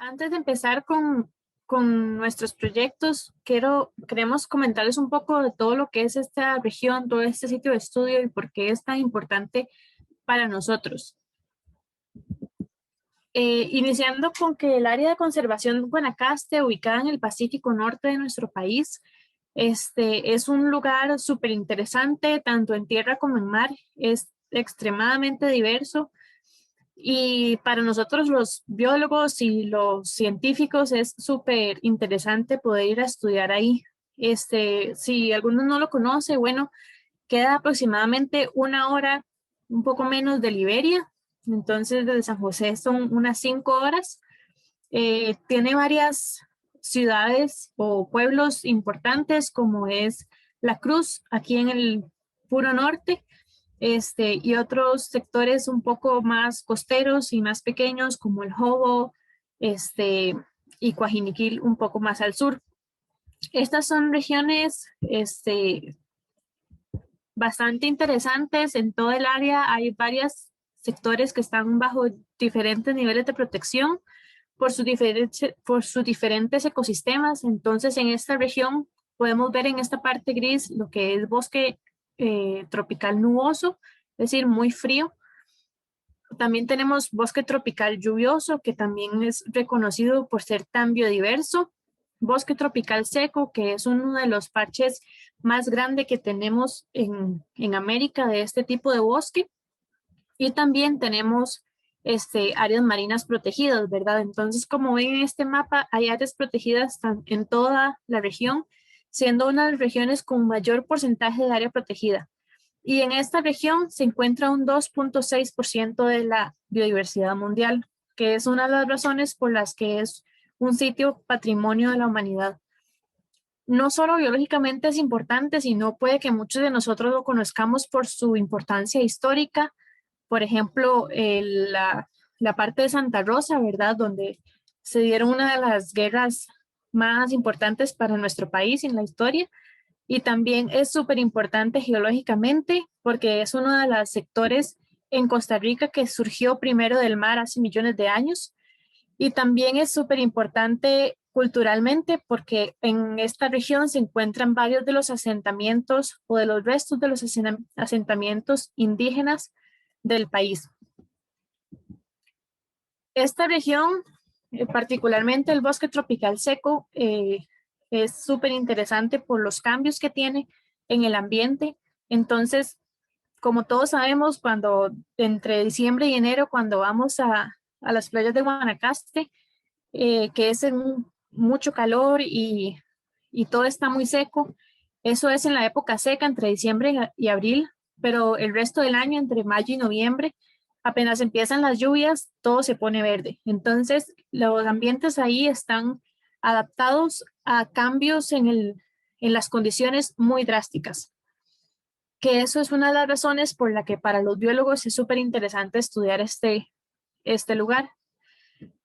Antes de empezar con nuestros proyectos, queremos comentarles un poco de todo lo que es esta región, todo este sitio de estudio y por qué es tan importante para nosotros. Iniciando con que el área de conservación Guanacaste, ubicada en el Pacífico Norte de nuestro país, es un lugar súper interesante, tanto en tierra como en mar, es extremadamente diverso. Y para nosotros los biólogos y los científicos es súper interesante poder ir a estudiar ahí. Si alguno no lo conoce, bueno, queda aproximadamente una hora, un poco menos de Liberia. Entonces, desde San José son unas 5 horas. Tiene varias ciudades o pueblos importantes, como es La Cruz, aquí en el puro norte, y otros sectores un poco más costeros y más pequeños, como el Jobo, y Coajiniquil, un poco más al sur. Estas son regiones, bastante interesantes en todo el área. Hay varios sectores que están bajo diferentes niveles de protección por sus diferentes ecosistemas. Entonces, en esta región podemos ver en esta parte gris lo que es bosque tropical nuboso, es decir, muy frío. También tenemos bosque tropical lluvioso, que también es reconocido por ser tan biodiverso. Bosque tropical seco, que es uno de los parches más grandes que tenemos en América de este tipo de bosque. Y también tenemos áreas marinas protegidas, ¿verdad? Entonces, como ven en este mapa, hay áreas protegidas en toda la región, siendo una de las regiones con mayor porcentaje de área protegida. Y en esta región se encuentra un 2.6% de la biodiversidad mundial, que es una de las razones por las que es un sitio patrimonio de la humanidad. No solo biológicamente es importante, sino puede que muchos de nosotros lo conozcamos por su importancia histórica. Por ejemplo, la parte de Santa Rosa, ¿verdad? Donde se dieron una de las guerras más importantes para nuestro país en la historia. Y también es súper importante geológicamente porque es uno de los sectores en Costa Rica que surgió primero del mar hace millones de años. Y también es súper importante culturalmente porque en esta región se encuentran varios de los asentamientos o de los restos de los asentamientos indígenas del país. Esta región, particularmente el bosque tropical seco, es súper interesante por los cambios que tiene en el ambiente. Entonces, como todos sabemos, cuando entre diciembre y enero, cuando vamos a las playas de Guanacaste, que es en mucho calor y todo está muy seco, eso es en la época seca, entre diciembre y abril, pero el resto del año, entre mayo y noviembre, apenas empiezan las lluvias, todo se pone verde. Entonces, los ambientes ahí están adaptados a cambios en las condiciones muy drásticas, que eso es una de las razones por la que para los biólogos es súper interesante estudiar este lugar.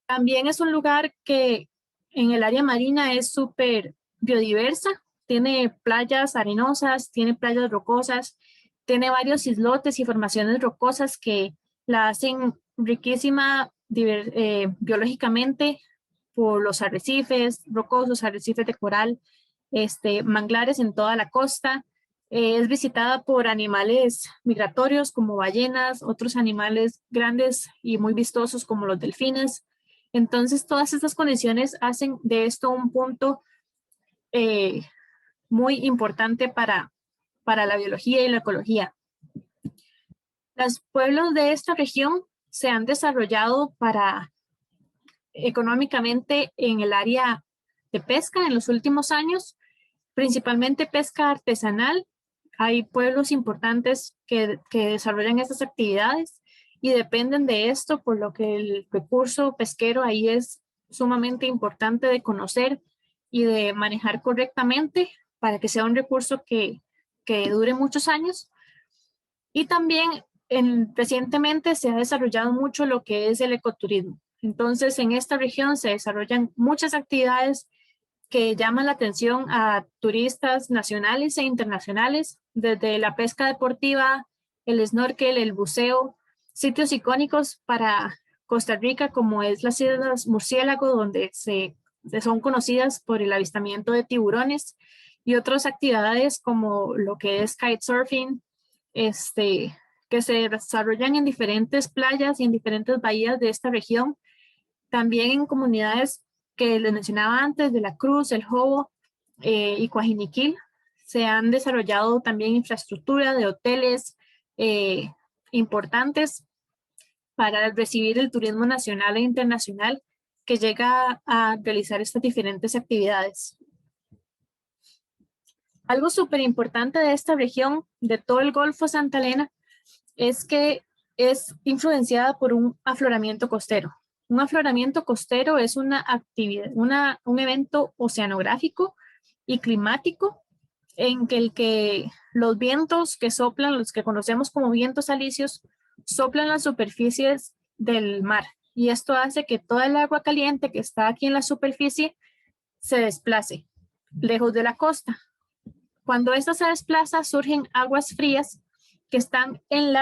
También es un lugar que en el área marina es súper biodiversa, tiene playas arenosas, tiene playas rocosas, tiene varios islotes y formaciones rocosas que la hacen riquísima biológicamente por los arrecifes rocosos, arrecifes de coral, manglares en toda la costa. Es visitada por animales migratorios como ballenas, otros animales grandes y muy vistosos como los delfines. Entonces, todas estas condiciones hacen de esto un punto eh, muy importante para la biología y la ecología. Los pueblos de esta región se han desarrollado económicamente en el área de pesca en los últimos años, principalmente pesca artesanal. Hay pueblos importantes que desarrollan estas actividades y dependen de esto, por lo que el recurso pesquero ahí es sumamente importante de conocer y de manejar correctamente para que sea un recurso que dure muchos años. Y también recientemente se ha desarrollado mucho lo que es el ecoturismo. Entonces, en esta región se desarrollan muchas actividades que llaman la atención a turistas nacionales e internacionales, desde la pesca deportiva, el snorkel, el buceo, sitios icónicos para Costa Rica, como es las Islas Murciélago, donde son conocidas por el avistamiento de tiburones, y otras actividades como lo que es kitesurfing, que se desarrollan en diferentes playas y en diferentes bahías de esta región. También en comunidades que les mencionaba antes, de La Cruz, El Jobo y Coajiniquil, se han desarrollado también infraestructura de hoteles importantes para recibir el turismo nacional e internacional que llega a realizar estas diferentes actividades. Algo súper importante de esta región, de todo el Golfo Santa Elena, es que es influenciada por un afloramiento costero. Un afloramiento costero es una actividad, un evento oceanográfico y climático en que los vientos que soplan, los que conocemos como vientos alisios, soplan las superficies del mar. Y esto hace que toda el agua caliente que está aquí en la superficie se desplace lejos de la costa. Cuando esta se desplaza, surgen aguas frías que están en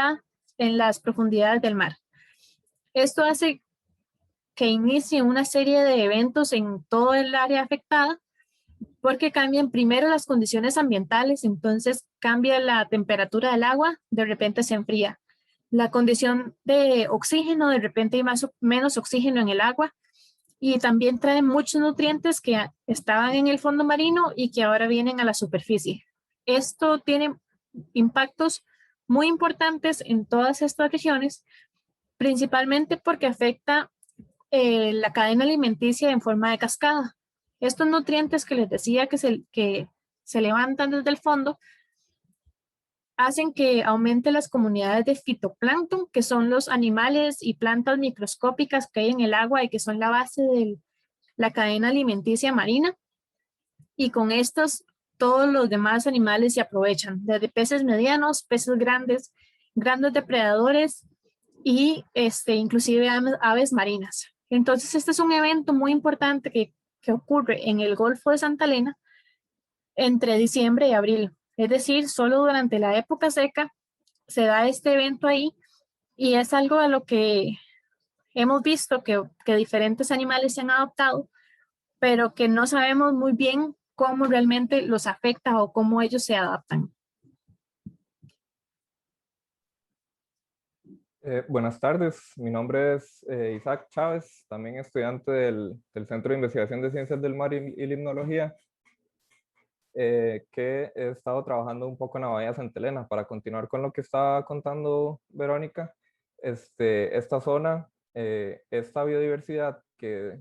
las profundidades del mar. Esto hace que inicie una serie de eventos en todo el área afectada, porque cambian primero las condiciones ambientales, entonces cambia la temperatura del agua, de repente se enfría. La condición de oxígeno, de repente hay menos oxígeno en el agua, y también trae muchos nutrientes que estaban en el fondo marino y que ahora vienen a la superficie. Esto tiene impactos muy importantes en todas estas regiones, principalmente porque afecta la cadena alimenticia en forma de cascada. Estos nutrientes que les decía que se levantan desde el fondo hacen que aumente las comunidades de fitoplancton, que son los animales y plantas microscópicas que hay en el agua y que son la base de la cadena alimenticia marina. Y con estos, todos los demás animales se aprovechan, desde peces medianos, peces grandes, grandes depredadores y inclusive aves marinas. Entonces, este es un evento muy importante que ocurre en el Golfo de Santa Elena entre diciembre y abril. Es decir, solo durante la época seca se da este evento ahí, y es algo a lo que hemos visto que diferentes animales se han adaptado, pero que no sabemos muy bien cómo realmente los afecta o cómo ellos se adaptan. Buenas tardes, mi nombre es Isaac Chávez, también estudiante del Centro de Investigación de Ciencias del Mar y Limnología, que he estado trabajando un poco en la Bahía Santa Elena. Para continuar con lo que estaba contando Verónica, esta zona, esta biodiversidad que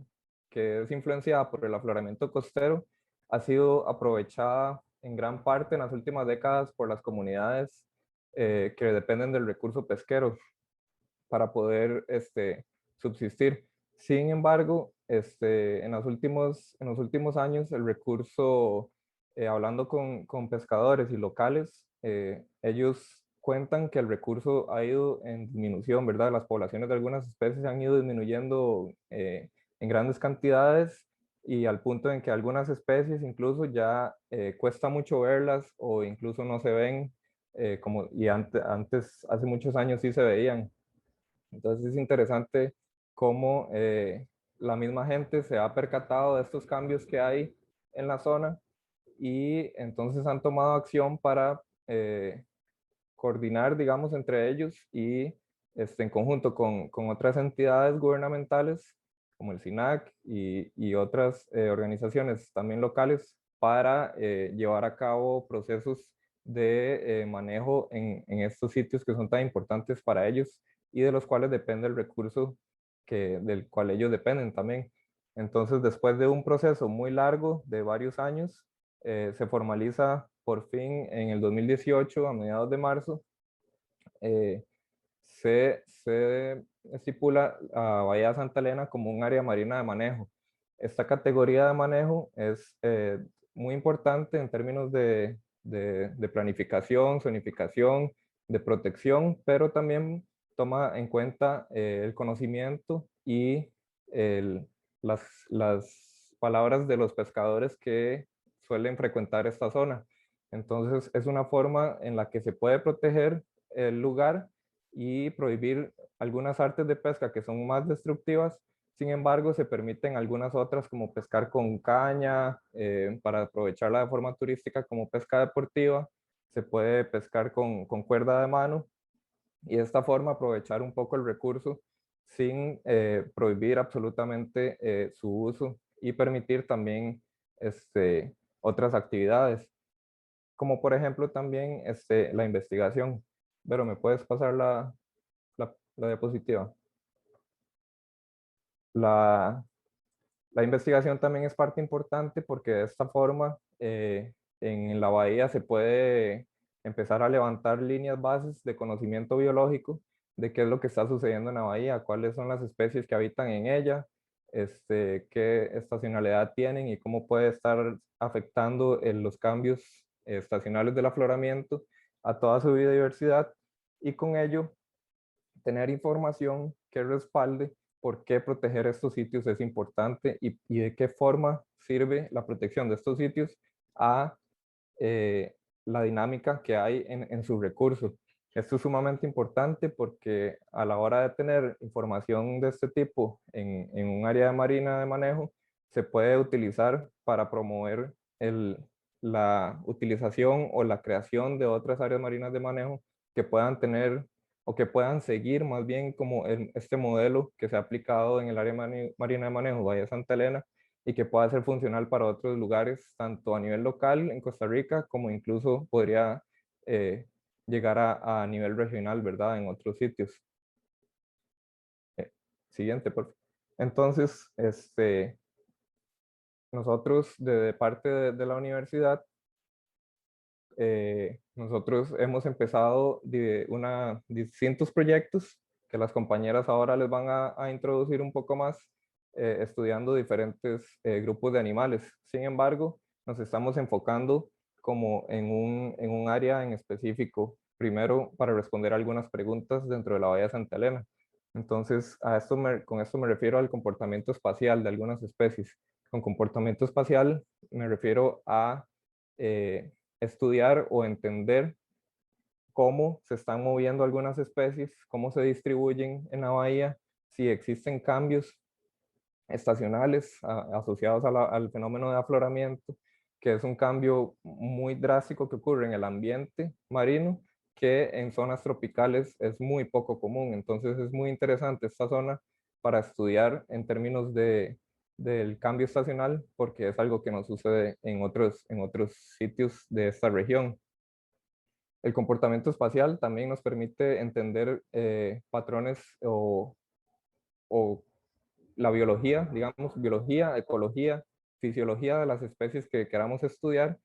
es influenciada por el afloramiento costero, ha sido aprovechada en gran parte en las últimas décadas por las comunidades que dependen del recurso pesquero para poder subsistir. Sin embargo, en los últimos años el recurso, hablando con pescadores y locales, ellos cuentan que el recurso ha ido en disminución, ¿verdad? Las poblaciones de algunas especies han ido disminuyendo en grandes cantidades, y al punto en que algunas especies incluso ya cuesta mucho verlas o incluso no se ven, y antes, hace muchos años sí se veían. Entonces es interesante cómo la misma gente se ha percatado de estos cambios que hay en la zona, y entonces han tomado acción para coordinar, digamos, entre ellos y en conjunto con otras entidades gubernamentales como el SINAC y otras organizaciones también locales, para llevar a cabo procesos de manejo en estos sitios que son tan importantes para ellos y de los cuales depende el recurso del cual ellos dependen también. Entonces, después de un proceso muy largo de varios años, se formaliza por fin en el 2018, a mediados de marzo, se estipula a Bahía Santa Elena como un área marina de manejo. Esta categoría de manejo es muy importante en términos de planificación, zonificación, de protección, pero también toma en cuenta el conocimiento y las palabras de los pescadores que suelen frecuentar esta zona. Entonces es una forma en la que se puede proteger el lugar y prohibir algunas artes de pesca que son más destructivas. Sin embargo, se permiten algunas otras como pescar con caña, para aprovecharla de forma turística como pesca deportiva. Se puede pescar con cuerda de mano y de esta forma aprovechar un poco el recurso sin prohibir absolutamente su uso y permitir también otras actividades, como por ejemplo también la investigación. Pero ¿me puedes pasar la diapositiva? La, la investigación también es parte importante porque de esta forma en la bahía se puede empezar a levantar líneas bases de conocimiento biológico de qué es lo que está sucediendo en la bahía, cuáles son las especies que habitan en ella, qué estacionalidad tienen y cómo puede estar afectando los cambios estacionales del afloramiento a toda su biodiversidad, y con ello tener información que respalde por qué proteger estos sitios es importante y de qué forma sirve la protección de estos sitios a la dinámica que hay en sus recursos. Esto es sumamente importante porque a la hora de tener información de este tipo en un área de marina de manejo, se puede utilizar para promover la utilización o la creación de otras áreas marinas de manejo que puedan tener o que puedan seguir más bien como este modelo que se ha aplicado en el área marina de manejo Bahía Santa Elena, y que pueda ser funcional para otros lugares, tanto a nivel local en Costa Rica, como incluso podría llegar a nivel regional, ¿verdad? En otros sitios. Siguiente, por favor. Entonces, nosotros de parte de la universidad, nosotros hemos empezado distintos proyectos que las compañeras ahora les van a introducir un poco más, estudiando diferentes grupos de animales. Sin embargo, nos estamos enfocando como en un área en específico, primero para responder algunas preguntas dentro de la Bahía de Santa Elena. Entonces, con esto me refiero al comportamiento espacial de algunas especies. Con comportamiento espacial me refiero a estudiar o entender cómo se están moviendo algunas especies, cómo se distribuyen en la bahía, si existen cambios estacionales asociados al fenómeno de afloramiento, que es un cambio muy drástico que ocurre en el ambiente marino, que en zonas tropicales es muy poco común. Entonces es muy interesante esta zona para estudiar en términos del cambio estacional, porque es algo que no sucede en otros sitios de esta región. El comportamiento espacial también nos permite entender patrones o la biología, digamos, biología, ecología, fisiología de las especies que queramos estudiar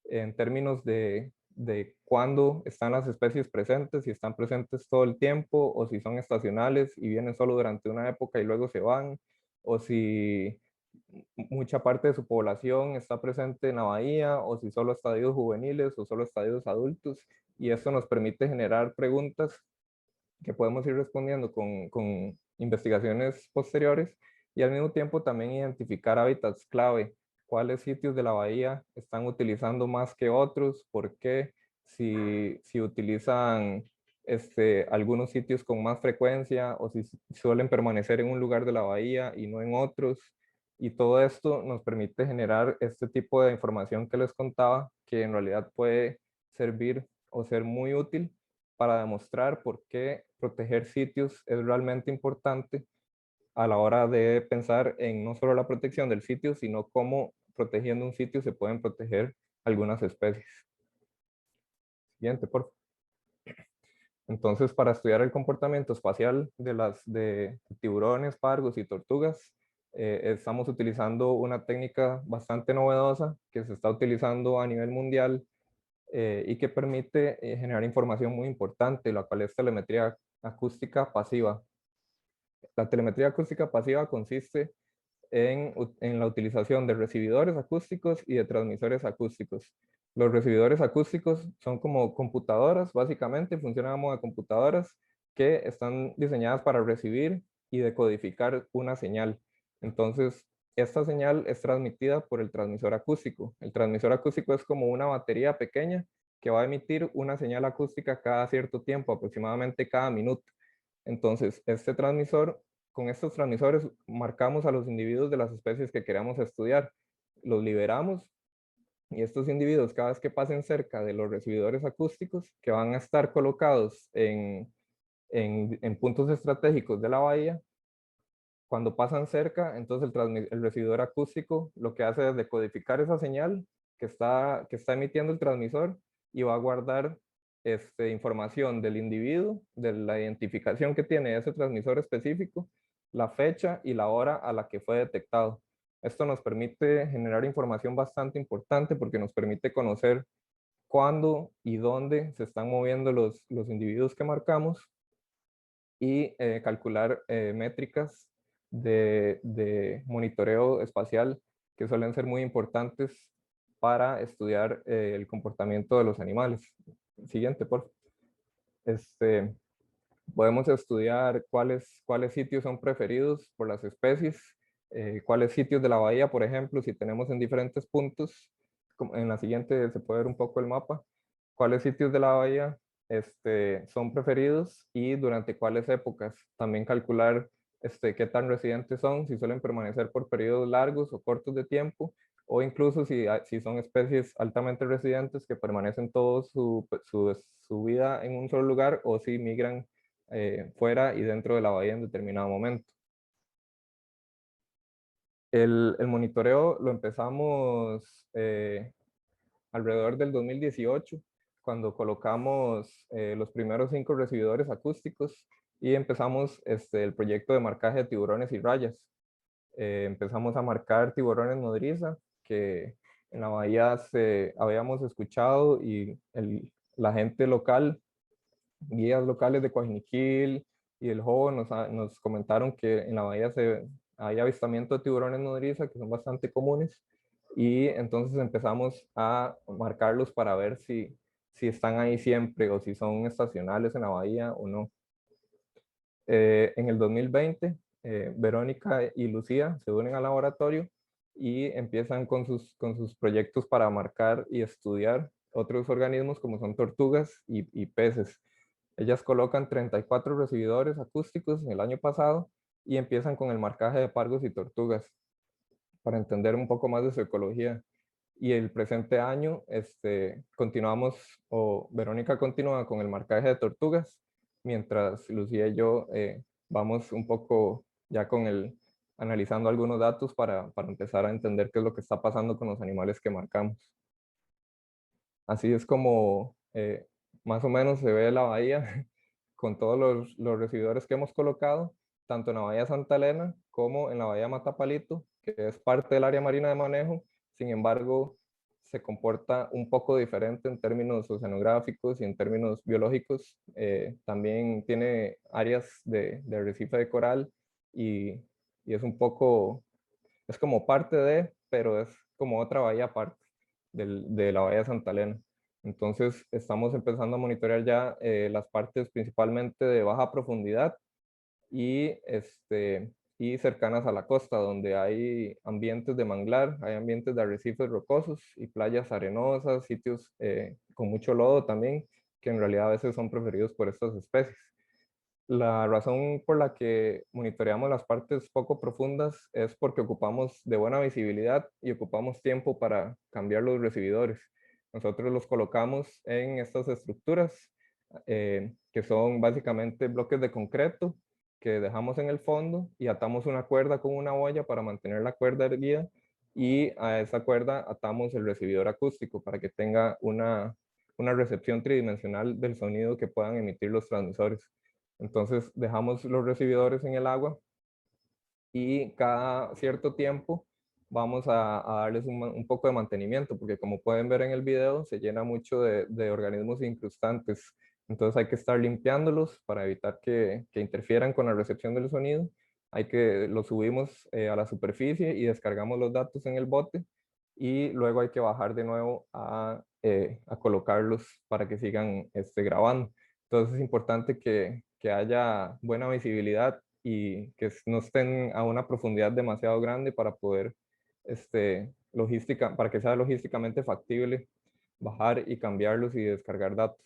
en términos de cuándo están las especies presentes, si están presentes todo el tiempo o si son estacionales y vienen solo durante una época y luego se van, o si mucha parte de su población está presente en la bahía, o si solo estadios juveniles o solo estadios adultos. Y esto nos permite generar preguntas que podemos ir respondiendo con investigaciones posteriores, y al mismo tiempo también identificar hábitats clave, cuáles sitios de la bahía están utilizando más que otros, por qué, si utilizan algunos sitios con más frecuencia o si suelen permanecer en un lugar de la bahía y no en otros. Y todo esto nos permite generar este tipo de información que les contaba, que en realidad puede servir o ser muy útil para demostrar por qué proteger sitios es realmente importante a la hora de pensar en no solo la protección del sitio, sino cómo protegiendo un sitio se pueden proteger algunas especies. Siguiente, por favor. Entonces, para estudiar el comportamiento espacial de tiburones, pargos y tortugas, estamos utilizando una técnica bastante novedosa que se está utilizando a nivel mundial, y que permite generar información muy importante, la cual es telemetría acústica pasiva. La telemetría acústica pasiva consiste en la utilización de recibidores acústicos y de transmisores acústicos. Los recibidores acústicos son como computadoras, básicamente funcionan como de computadoras que están diseñadas para recibir y decodificar una señal. Entonces, esta señal es transmitida por el transmisor acústico. El transmisor acústico es como una batería pequeña que va a emitir una señal acústica cada cierto tiempo, aproximadamente cada minuto. Entonces, con estos transmisores marcamos a los individuos de las especies que queramos estudiar, los liberamos y estos individuos, cada vez que pasen cerca de los recibidores acústicos, que van a estar colocados en puntos estratégicos de la bahía, cuando pasan cerca, entonces el recibidor acústico lo que hace es decodificar esa señal que está emitiendo el transmisor y va a guardar información del individuo, de la identificación que tiene ese transmisor específico, la fecha y la hora a la que fue detectado. Esto nos permite generar información bastante importante porque nos permite conocer cuándo y dónde se están moviendo los individuos que marcamos y calcular métricas de monitoreo espacial que suelen ser muy importantes para estudiar el comportamiento de los animales. Siguiente, por favor. Podemos estudiar cuáles sitios son preferidos por las especies, cuáles sitios de la bahía, por ejemplo, si tenemos en diferentes puntos, como en la siguiente se puede ver un poco el mapa, cuáles sitios de la bahía son preferidos y durante cuáles épocas. También calcular qué tan residentes son, si suelen permanecer por periodos largos o cortos de tiempo, o incluso si son especies altamente residentes que permanecen toda su vida en un solo lugar o si migran fuera y dentro de la bahía en determinado momento. El monitoreo lo empezamos alrededor del 2018, cuando colocamos los primeros 5 recibidores acústicos y empezamos el proyecto de marcaje de tiburones y rayas. Empezamos a marcar tiburones nodriza, que en la bahía habíamos escuchado y la gente local, guías locales de Coajiniquil y el Jobo nos comentaron que en la bahía hay avistamiento de tiburones nodriza que son bastante comunes y entonces empezamos a marcarlos para ver si están ahí siempre o si son estacionales en la bahía o no. En el 2020, Verónica y Lucía se unen al laboratorio y empiezan con sus proyectos para marcar y estudiar otros organismos como son tortugas y peces. Ellas colocan 34 recibidores acústicos en el año pasado y empiezan con el marcaje de pargos y tortugas para entender un poco más de su ecología. Y el presente año continuamos, o Verónica continúa con el marcaje de tortugas, mientras Lucía y yo vamos un poco ya analizando algunos datos para empezar a entender qué es lo que está pasando con los animales que marcamos. Así es como más o menos se ve la bahía con todos los recibidores que hemos colocado, tanto en la bahía Santa Elena como en la bahía Matapalito, que es parte del área marina de manejo. Sin embargo, se comporta un poco diferente en términos oceanográficos y en términos biológicos. También tiene áreas de arrecife de coral y es un poco, es como parte de, pero es como otra bahía aparte de la bahía de Santa Elena. Entonces estamos empezando a monitorear ya las partes principalmente de baja profundidad y, y cercanas a la costa, donde hay ambientes de manglar, hay ambientes de arrecifes rocosos y playas arenosas, sitios con mucho lodo también, que en realidad a veces son preferidos por estas especies. La razón por la que monitoreamos las partes poco profundas es porque ocupamos de buena visibilidad y ocupamos tiempo para cambiar los recibidores. Nosotros los colocamos en estas estructuras que son básicamente bloques de concreto que dejamos en el fondo y atamos una cuerda con una boya para mantener la cuerda erguida y a esa cuerda atamos el recibidor acústico para que tenga una recepción tridimensional del sonido que puedan emitir los transmisores. Entonces dejamos los recibidores en el agua y cada cierto tiempo vamos a darles un poco de mantenimiento, porque como pueden ver en el video, se llena mucho de organismos incrustantes. Entonces hay que estar limpiándolos para evitar que interfieran con la recepción del sonido. Los subimos a la superficie y descargamos los datos en el bote y luego hay que bajar de nuevo a colocarlos para que sigan grabando. Entonces es importante que haya buena visibilidad y que no estén a una profundidad demasiado grande para poder, para que sea logísticamente factible bajar y cambiarlos y descargar datos.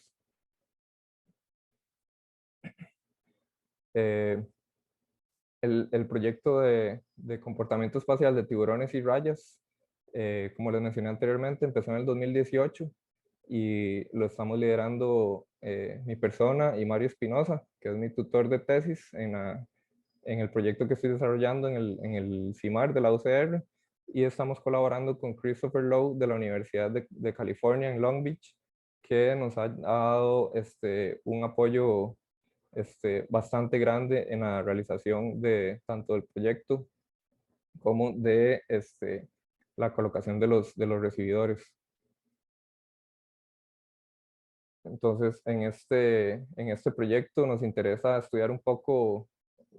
El proyecto de comportamiento espacial de tiburones y rayas, como les mencioné anteriormente, empezó en el 2018 y lo estamos liderando mi persona y Mario Espinosa, que es mi tutor de tesis en el proyecto que estoy desarrollando en el CIMAR de la UCR, y estamos colaborando con Christopher Lowe de la Universidad de California en Long Beach, que nos ha dado un apoyo bastante grande en la realización de tanto del proyecto como de la colocación de los recibidores. Entonces, en este proyecto nos interesa estudiar un poco,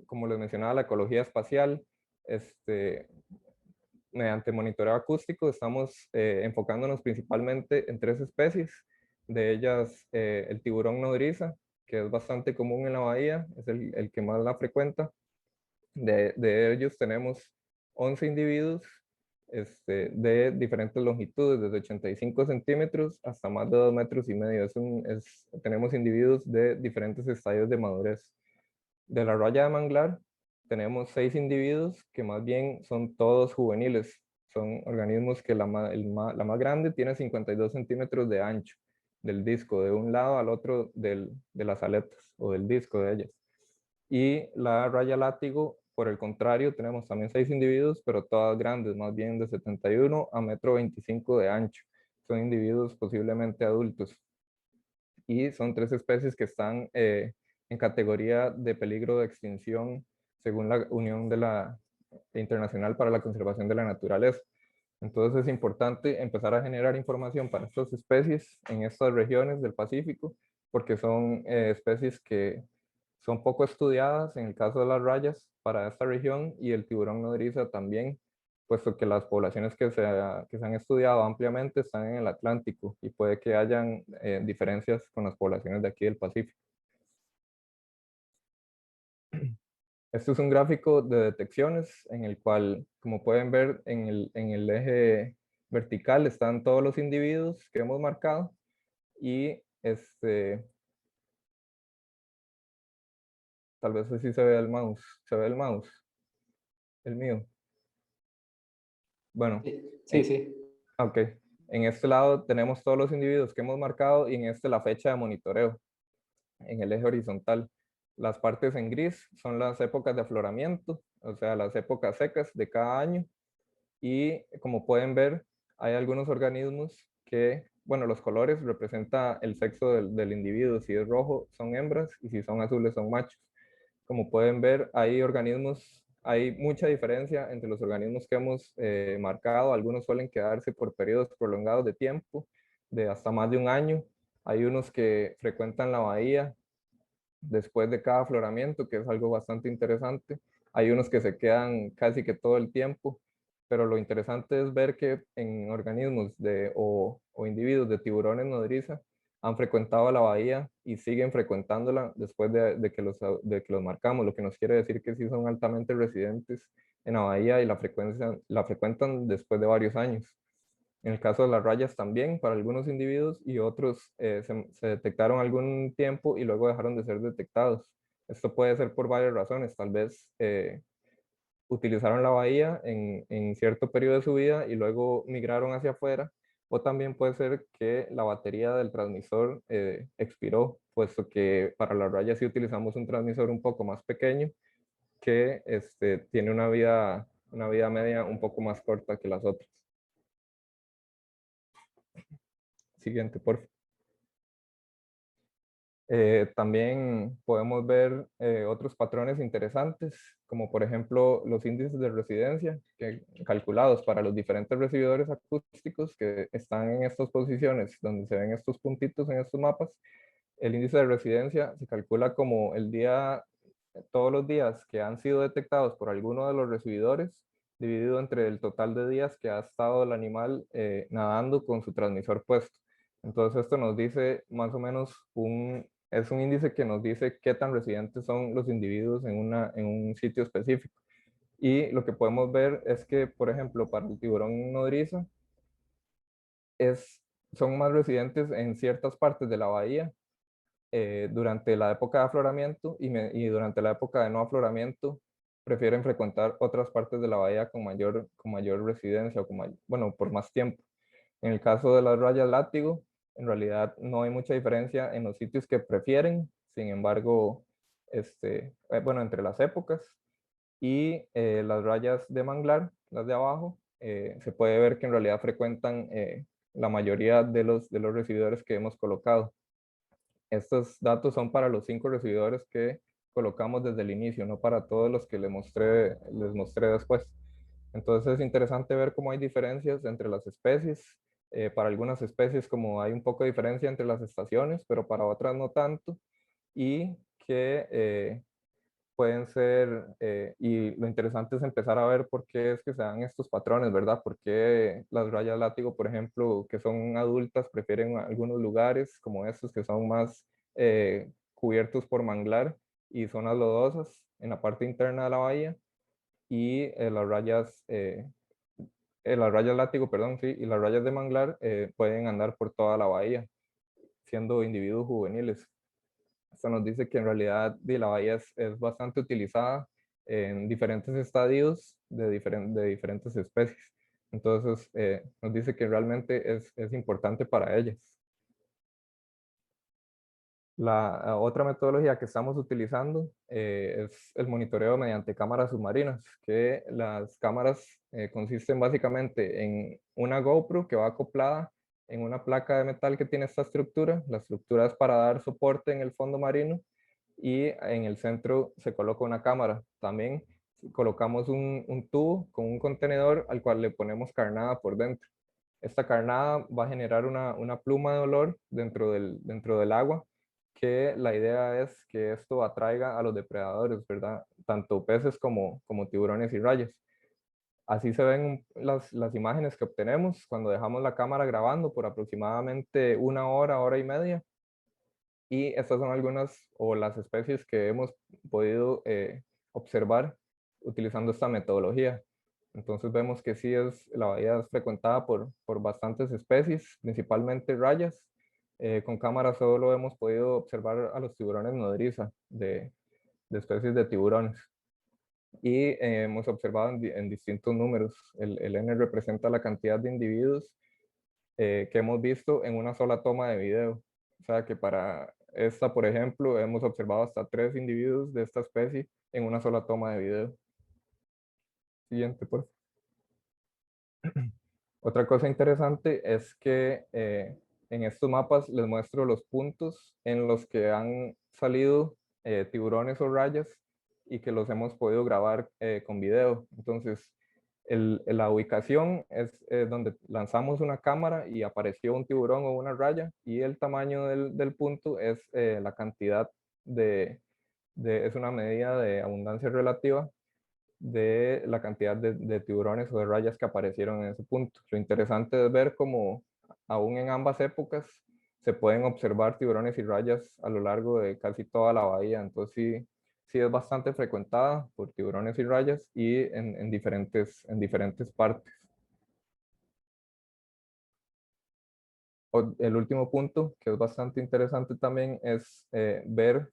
como les mencionaba, la ecología espacial. Mediante monitoreo acústico estamos enfocándonos principalmente en 3 especies, de ellas el tiburón nodriza, que es bastante común en la bahía, es el que más la frecuenta. De ellos tenemos 11 individuos de diferentes longitudes, desde 85 centímetros hasta más de 2,5 metros. Tenemos individuos de diferentes estadios de madurez. De la raya de manglar tenemos 6 individuos que más bien son todos juveniles. Son organismos que la más grande tiene 52 centímetros de ancho del disco, de un lado al otro de las aletas o del disco de ellas. Y la raya látigo, por el contrario, tenemos también 6 individuos, pero todas grandes, más bien de 71 a 1,25 m de ancho. Son individuos posiblemente adultos. Y son 3 especies que están en categoría de peligro de extinción según la Unión Internacional para la Conservación de la Naturaleza. Entonces es importante empezar a generar información para estas especies en estas regiones del Pacífico, porque son especies que son poco estudiadas en el caso de las rayas para esta región, y el tiburón nodriza también, puesto que las poblaciones que se han estudiado ampliamente están en el Atlántico y puede que hayan diferencias con las poblaciones de aquí del Pacífico. Este es un gráfico de detecciones en el cual, como pueden ver, en el eje vertical están todos los individuos que hemos marcado, y tal vez así se ve el mouse. ¿Se ve el mouse? El mío. Bueno. Sí, sí. Ok. En este lado tenemos todos los individuos que hemos marcado y en este la fecha de monitoreo en el eje horizontal. Las partes en gris son las épocas de afloramiento, o sea, las épocas secas de cada año. Y como pueden ver, hay algunos organismos que, bueno, los colores representan el sexo del individuo. Si es rojo son hembras y si son azules son machos. Como pueden ver, hay mucha diferencia entre los organismos que hemos marcado. Algunos suelen quedarse por periodos prolongados de tiempo, de hasta más de un año. Hay unos que frecuentan la bahía después de cada afloramiento, que es algo bastante interesante. Hay unos que se quedan casi que todo el tiempo, pero lo interesante es ver que en organismos o individuos de tiburones nodriza han frecuentado la bahía y siguen frecuentándola después de que los marcamos, lo que nos quiere decir que sí son altamente residentes en la bahía y la frecuentan después de varios años. En el caso de las rayas también, para algunos individuos, y otros se detectaron algún tiempo y luego dejaron de ser detectados. Esto puede ser por varias razones. Tal vez utilizaron la bahía en cierto periodo de su vida y luego migraron hacia afuera, o también puede ser que la batería del transmisor expiró, puesto que para las rayas sí utilizamos un transmisor un poco más pequeño que tiene una vida media un poco más corta que las otras. Siguiente, por favor. También podemos ver otros patrones interesantes, como por ejemplo los índices de residencia calculados para los diferentes recibidores acústicos que están en estas posiciones donde se ven estos puntitos en estos mapas. El índice de residencia se calcula como todos los días que han sido detectados por alguno de los recibidores, dividido entre el total de días que ha estado el animal nadando con su transmisor puesto. Entonces esto nos dice más o menos es un índice que nos dice qué tan residentes son los individuos en un sitio específico. Y lo que podemos ver es que, por ejemplo, para el tiburón nodriza, son más residentes en ciertas partes de la bahía durante la época de afloramiento y durante la época de no afloramiento prefieren frecuentar otras partes de la bahía con mayor residencia o bueno, por más tiempo. En el caso de las rayas látigo, en realidad no hay mucha diferencia en los sitios que prefieren, sin embargo, bueno, entre las épocas y las rayas de manglar, las de abajo, se puede ver que en realidad frecuentan la mayoría de los recibidores que hemos colocado. Estos datos son para los 5 recibidores que colocamos desde el inicio, no para todos los que les mostré después. Entonces es interesante ver cómo hay diferencias entre las especies. Para algunas especies como hay un poco de diferencia entre las estaciones, pero para otras no tanto. Y que pueden ser, y lo interesante es empezar a ver por qué es que se dan estos patrones, ¿verdad? Por qué las rayas látigo, por ejemplo, que son adultas, prefieren algunos lugares como estos que son más cubiertos por manglar y zonas lodosas en la parte interna de la bahía, y las rayas látigo, perdón, sí, y las rayas de manglar pueden andar por toda la bahía, siendo individuos juveniles. Esto nos dice que en realidad la bahía es bastante utilizada en diferentes estadios de diferentes especies. Entonces, nos dice que realmente es importante para ellas. La otra metodología que estamos utilizando es el monitoreo mediante cámaras submarinas, que las cámaras consisten básicamente en una GoPro que va acoplada en una placa de metal que tiene esta estructura. La estructura es para dar soporte en el fondo marino y en el centro se coloca una cámara. También colocamos un tubo con un contenedor al cual le ponemos carnada por dentro. Esta carnada va a generar una pluma de olor dentro del agua, que la idea es que esto atraiga a los depredadores, ¿verdad? Tanto peces como tiburones y rayas. Así se ven las imágenes que obtenemos cuando dejamos la cámara grabando por aproximadamente una hora, hora y media. Y estas son algunas o las especies que hemos podido observar utilizando esta metodología. Entonces vemos que sí la bahía es frecuentada por bastantes especies, principalmente rayas. Con cámara solo hemos podido observar a los tiburones nodriza de especies de tiburones. Y hemos observado en distintos números. El N representa la cantidad de individuos que hemos visto en una sola toma de video. O sea que para esta, por ejemplo, hemos observado hasta 3 individuos de esta especie en una sola toma de video. Siguiente, por favor. Otra cosa interesante es que en estos mapas les muestro los puntos en los que han salido tiburones o rayas y que los hemos podido grabar con video. Entonces, la ubicación es donde lanzamos una cámara y apareció un tiburón o una raya, y el tamaño del punto es la cantidad es una medida de abundancia relativa de la cantidad de tiburones o de rayas que aparecieron en ese punto. Lo interesante es ver cómo aún en ambas épocas se pueden observar tiburones y rayas a lo largo de casi toda la bahía. Entonces sí es bastante frecuentada por tiburones y rayas y en diferentes partes. El último punto, que es bastante interesante también, es ver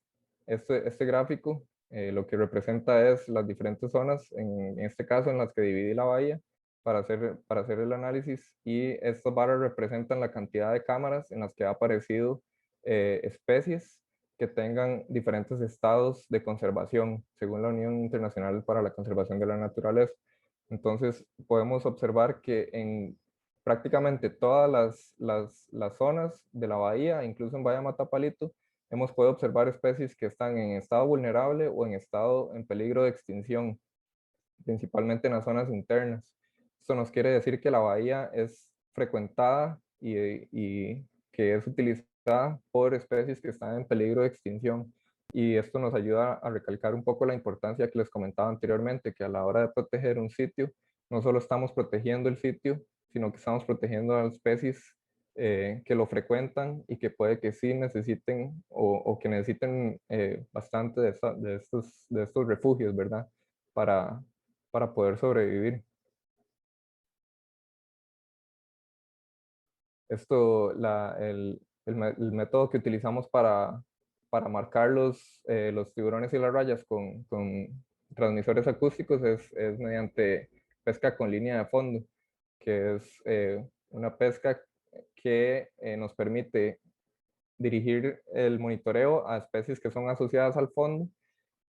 este gráfico. Lo que representa es las diferentes zonas, en este caso en las que dividí la bahía, para hacer el análisis, y estas barras representan la cantidad de cámaras en las que ha aparecido especies que tengan diferentes estados de conservación, según la Unión Internacional para la Conservación de la Naturaleza. Entonces, podemos observar que en prácticamente todas las zonas de la bahía, incluso en Bahía Matapalito, hemos podido observar especies que están en estado vulnerable o en peligro de extinción, principalmente en las zonas internas. Esto nos quiere decir que la bahía es frecuentada y que es utilizada por especies que están en peligro de extinción. Y esto nos ayuda a recalcar un poco la importancia que les comentaba anteriormente, que a la hora de proteger un sitio, no solo estamos protegiendo el sitio, sino que estamos protegiendo a las especies que lo frecuentan y que puede que sí necesiten o que necesiten bastante de estos refugios, ¿verdad? Para, para poder sobrevivir. Esto, el método que utilizamos para marcar los tiburones y las rayas con transmisores acústicos es mediante pesca con línea de fondo, que es una pesca que nos permite dirigir el monitoreo a especies que son asociadas al fondo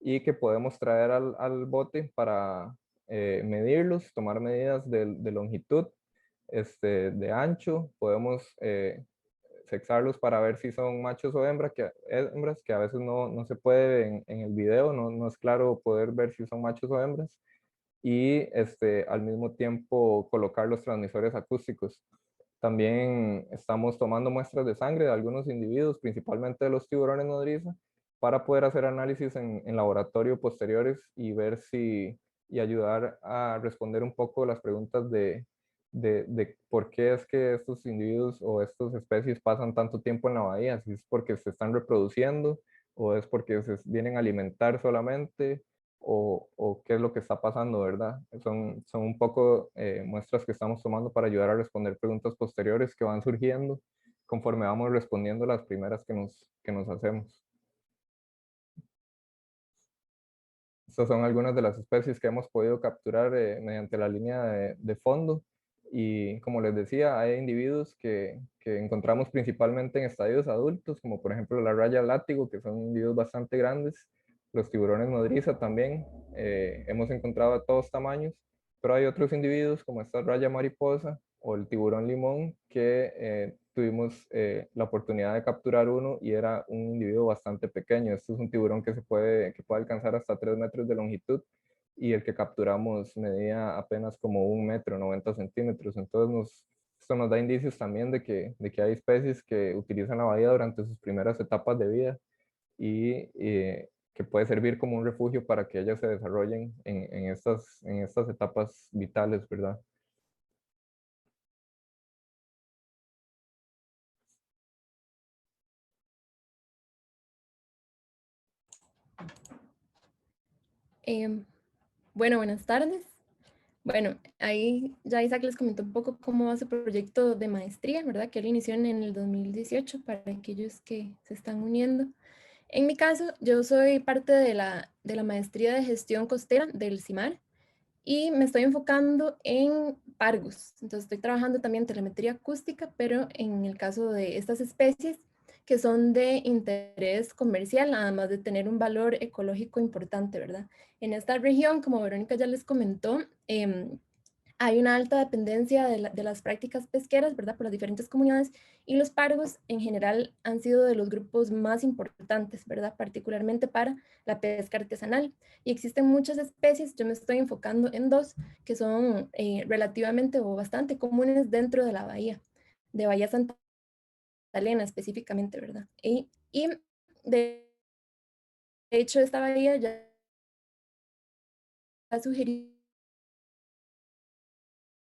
y que podemos traer al bote para medirlos, tomar medidas de longitud, de ancho, podemos sexarlos para ver si son machos o hembras, que a veces no se puede en el video, no es claro poder ver si son machos o hembras, y al mismo tiempo colocar los transmisores acústicos. También estamos tomando muestras de sangre de algunos individuos, principalmente de los tiburones nodriza, para poder hacer análisis en laboratorio posteriores y ver si, y ayudar a responder un poco las preguntas de por qué es que estos individuos o estas especies pasan tanto tiempo en la bahía, si es porque se están reproduciendo o es porque se vienen a alimentar solamente o qué es lo que está pasando, ¿verdad? Son un poco muestras que estamos tomando para ayudar a responder preguntas posteriores que van surgiendo conforme vamos respondiendo las primeras que nos hacemos. Estas son algunas de las especies que hemos podido capturar mediante la línea de fondo. Y como les decía, hay individuos que encontramos principalmente en estadios adultos, como por ejemplo la raya látigo, que son individuos bastante grandes. Los tiburones nodriza también, hemos encontrado a todos tamaños, pero hay otros individuos como esta raya mariposa o el tiburón limón que tuvimos la oportunidad de capturar uno y era un individuo bastante pequeño. Este es un tiburón que que puede alcanzar hasta 3 metros de longitud y el que capturamos medía apenas como 1 metro, 90 centímetros. Entonces esto nos da indicios también de que hay especies que utilizan la bahía durante sus primeras etapas de vida y que puede servir como un refugio para que ellas se desarrollen en estas etapas vitales, ¿verdad? Bueno, buenas tardes. Bueno, ahí ya Isaac les comentó un poco cómo va su proyecto de maestría, ¿verdad? Que él inició en el 2018 para aquellos que se están uniendo. En mi caso, yo soy parte de la maestría de gestión costera del CIMAR y me estoy enfocando en pargos. Entonces estoy trabajando también telemetría acústica, pero en el caso de estas especies que son de interés comercial, además de tener un valor ecológico importante, ¿verdad? En esta región, como Verónica ya les comentó, hay una alta dependencia de las prácticas pesqueras, ¿verdad? Por las diferentes comunidades y los pargos en general han sido de los grupos más importantes, ¿verdad? Particularmente para la pesca artesanal. Y existen muchas especies, yo me estoy enfocando en dos que son relativamente o bastante comunes dentro de la bahía, de Bahía Santa Elena específicamente, ¿verdad? Y de hecho esta bahía ya ha sugerido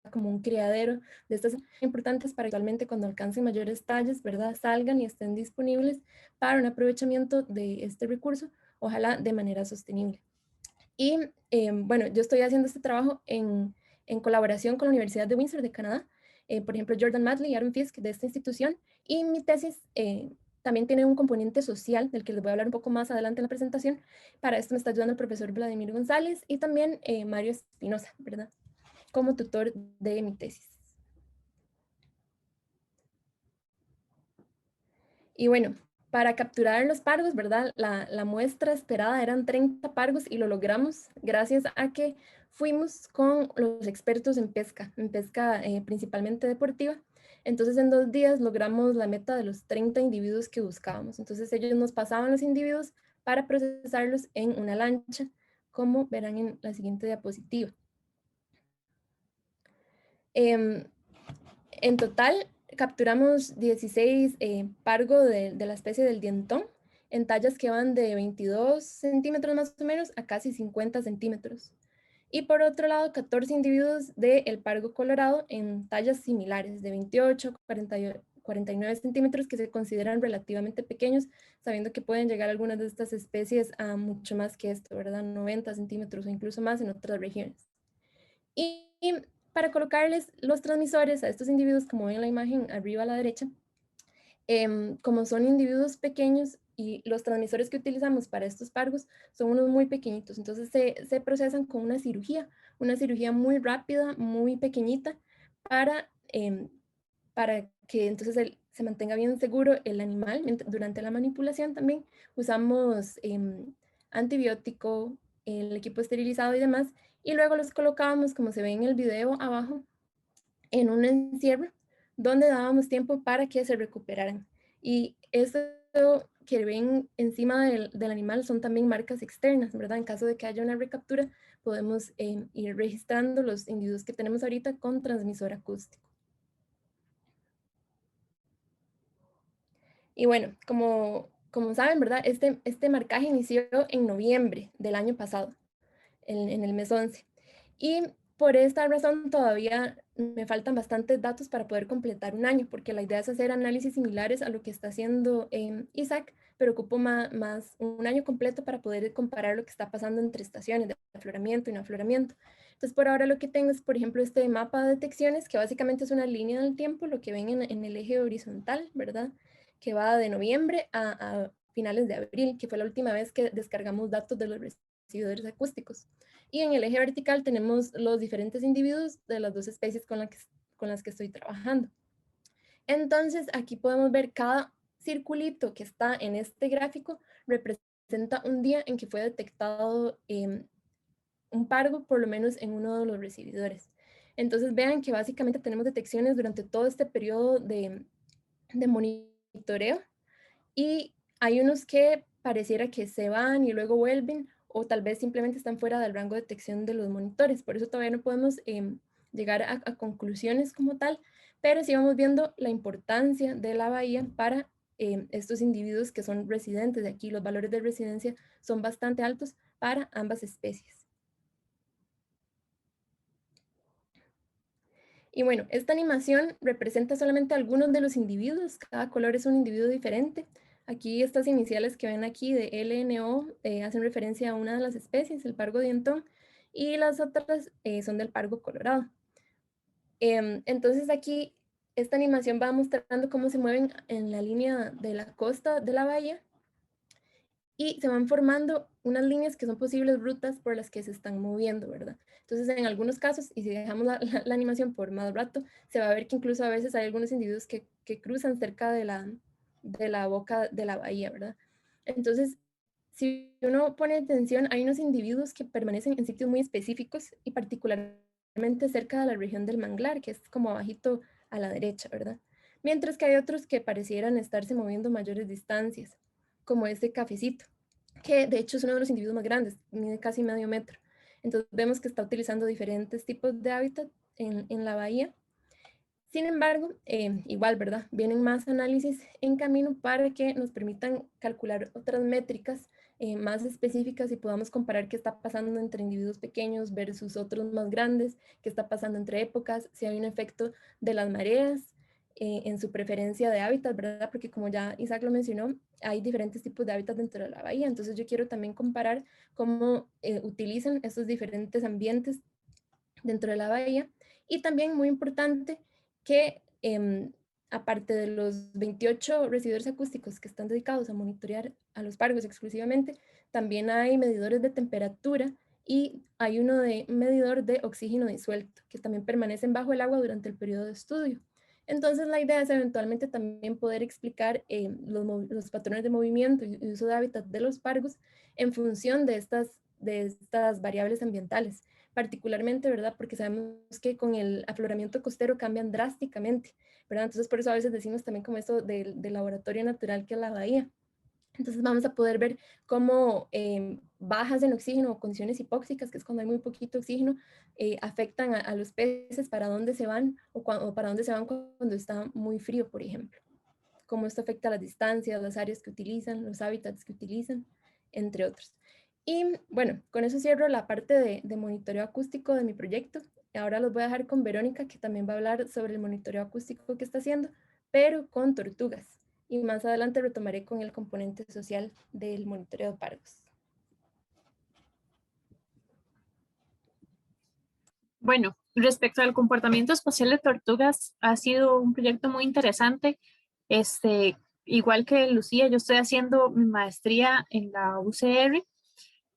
como un criadero de estas importantes para que actualmente cuando alcancen mayores tallas, ¿verdad? Salgan y estén disponibles para un aprovechamiento de este recurso, ojalá de manera sostenible. Y bueno, yo estoy haciendo este trabajo en colaboración con la Universidad de Windsor de Canadá, por ejemplo, Jordan Madley y Aaron Fisk de esta institución, y mi tesis también tiene un componente social del que les voy a hablar un poco más adelante en la presentación. Para esto me está ayudando el profesor Vladimir González y también Mario Espinosa, ¿verdad? Como tutor de mi tesis. Y bueno, para capturar los pargos, ¿verdad? La muestra esperada eran 30 pargos y lo logramos gracias a que fuimos con los expertos en pesca principalmente deportiva. Entonces en 2 días logramos la meta de los 30 individuos que buscábamos. Entonces ellos nos pasaban los individuos para procesarlos en una lancha, como verán en la siguiente diapositiva. En total, capturamos 16 pargo de la especie del dientón en tallas que van de 22 centímetros más o menos a casi 50 centímetros. Y por otro lado, 14 individuos del pargo colorado en tallas similares de 28 a 49 centímetros que se consideran relativamente pequeños, sabiendo que pueden llegar algunas de estas especies a mucho más que esto, ¿verdad? 90 centímetros o incluso más en otras regiones. Y para colocarles los transmisores a estos individuos, como ven en la imagen arriba a la derecha, como son individuos pequeños y los transmisores que utilizamos para estos pargos son unos muy pequeñitos, entonces se procesan con una cirugía muy rápida, muy pequeñita, para que entonces se mantenga bien seguro el animal. Durante la manipulación también usamos antibiótico, el equipo esterilizado y demás, y luego los colocábamos, como se ve en el video abajo, en un encierro donde dábamos tiempo para que se recuperaran. Y esto que ven encima del animal son también marcas externas, ¿verdad? En caso de que haya una recaptura, podemos ir registrando los individuos que tenemos ahorita con transmisor acústico. Y bueno, como saben, ¿verdad? Este marcaje inició en noviembre del año pasado, en el mes 11. Y por esta razón todavía me faltan bastantes datos para poder completar un año, porque la idea es hacer análisis similares a lo que está haciendo Isaac, pero ocupo más un año completo para poder comparar lo que está pasando entre estaciones de afloramiento y no afloramiento. Entonces, por ahora lo que tengo es, por ejemplo, este mapa de detecciones, que básicamente es una línea del tiempo, lo que ven en el eje horizontal, ¿verdad? Que va de noviembre a finales de abril, que fue la última vez que descargamos datos de los recibidores acústicos. Y en el eje vertical tenemos los diferentes individuos de las dos especies con las que estoy trabajando. Entonces, aquí podemos ver cada circulito que está en este gráfico representa un día en que fue detectado un pargo, por lo menos en uno de los recibidores. Entonces, vean que básicamente tenemos detecciones durante todo este periodo de monitoreo, y hay unos que pareciera que se van y luego vuelven, o tal vez simplemente están fuera del rango de detección de los monitores. Por eso todavía no podemos llegar a conclusiones como tal, pero sí vamos viendo la importancia de la bahía para estos individuos que son residentes de aquí. Los valores de residencia son bastante altos para ambas especies. Y bueno, esta animación representa solamente algunos de los individuos. Cada color es un individuo diferente. Aquí estas iniciales que ven aquí de LNO hacen referencia a una de las especies, el pargo dientón, y las otras son del pargo colorado. Entonces aquí esta animación va mostrando cómo se mueven en la línea de la costa de la bahía, y se van formando unas líneas que son posibles rutas por las que se están moviendo, ¿verdad? Entonces, en algunos casos, y si dejamos la animación por más rato, se va a ver que incluso a veces hay algunos individuos que cruzan cerca de la boca de la bahía, ¿verdad? Entonces, si uno pone atención, hay unos individuos que permanecen en sitios muy específicos y particularmente cerca de la región del manglar, que es como abajito a la derecha, ¿verdad? Mientras que hay otros que parecieran estarse moviendo mayores distancias, como este cafecito, que de hecho es uno de los individuos más grandes, mide casi medio metro. Entonces vemos que está utilizando diferentes tipos de hábitat en la bahía. Sin embargo, igual, ¿verdad? Vienen más análisis en camino para que nos permitan calcular otras métricas más específicas y podamos comparar qué está pasando entre individuos pequeños versus otros más grandes, qué está pasando entre épocas, si hay un efecto de las mareas en su preferencia de hábitat, ¿verdad? Porque como ya Isaac lo mencionó, hay diferentes tipos de hábitat dentro de la bahía. Entonces yo quiero también comparar cómo utilizan estos diferentes ambientes dentro de la bahía. Y también muy importante que aparte de los 28 recibidores acústicos que están dedicados a monitorear a los pargos exclusivamente, también hay medidores de temperatura y hay uno de medidor de oxígeno disuelto, que también permanecen bajo el agua durante el periodo de estudio. Entonces la idea es eventualmente también poder explicar los patrones de movimiento y uso de hábitat de los pargos en función de estas variables ambientales, particularmente, ¿verdad? Porque sabemos que con el afloramiento costero cambian drásticamente, ¿verdad? Entonces por eso a veces decimos también como esto del laboratorio natural que es la bahía. Entonces vamos a poder ver cómo bajas en oxígeno o condiciones hipóxicas, que es cuando hay muy poquito oxígeno, afectan a los peces, para dónde se van o para dónde se van cuando está muy frío, por ejemplo. Cómo esto afecta las distancias, las áreas que utilizan, los hábitats que utilizan, entre otros. Y bueno, con eso cierro la parte de monitoreo acústico de mi proyecto. Ahora los voy a dejar con Verónica, que también va a hablar sobre el monitoreo acústico que está haciendo, pero con tortugas. Y más adelante retomaré con el componente social del monitoreo de pargos. Bueno, Respecto al comportamiento espacial de tortugas, ha sido un proyecto muy interesante. Igual que Lucía, yo estoy haciendo mi maestría en la UCR,